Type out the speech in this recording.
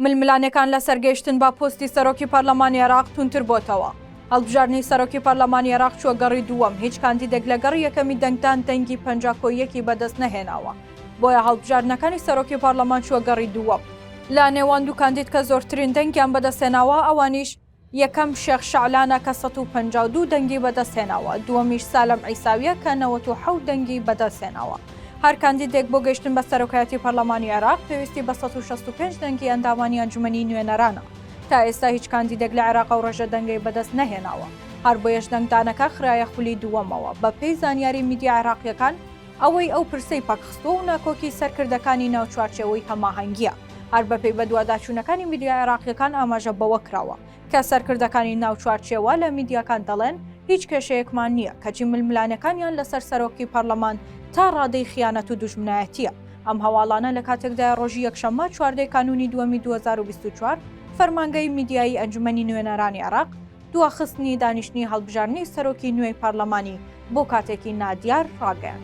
ململانەکان لە سەرگەیشتن بە پۆستی سەرۆکی پەرلەمانی عێراق تونتر بۆتەوە. هەڵبژاردنی سەرۆکی پەرلەمانی عێراق چووە گەڕی دووەم، هیچ کاندیدێک لە گەڕی یەکەمی دەنگدان دەنگی 50 بەدەست نەهێناوە. بۆیە هەڵبژاردنەکانی سەرۆکی پەرلەمان چووە گەڕی دووەم. لە نێوان دوو کاندید کە زۆرترین دەنگیان بەدەستهێناوە ئەوانیش یەکەم شێخ شەعلانە کە 152 دەنگی بەدەستهێناوە، دووەمیش سالم عیساویە کە 97 دەنگی بەدەستهێناوە. هەر کاندیدێک بۆ گەیشتن بە سەرۆکایەتی پەرلەمانی عێراق پێویستی بە 165 دەنگی ئەندامانی ئەنجومەنی نوێنەرانە. تا ئێستا هیچ کاندیدێک لە عێراق و ڕێژە دەنگی بەدەست نەهێناوە. هەر بۆیەش دەنگدانەکە خرايە خولی دووەمەوە. بە پێی زانیاری میدیا عێراقیەکان ئەوەی ئەو پرسەی پەکخستووە و ناکۆکی سەرکردەکانی ناوچوارچەوەی هەماهەنگیە. هەر بەپێی بە دوواداچوونەکانی میدیا عێراقیەکان ئاماژە بەوە کراوە کە سەرکردەکانی ناوچوارچێوە لە میدیاکان دەڵێن هیچ کێشەیەکمان نییە کەچی ململانەکانیان لەسەر سەرۆکی پەرلەمان تا ڕادەی خیانەت و دوژمنایەتیە. ئەم هەواڵانە لە کاتێکدا ڕۆژی یەکشەممە 4 کانونی دووەمی 2024 فەرمانگەی میدیایی ئەنجومەنی نوێنەرانی عێراق دواخستنی دانیشتنی هەڵبژاردنی سەرۆکی نوێی پەرلەمانی بۆ کاتێکی نادیار ڕاگەیاند.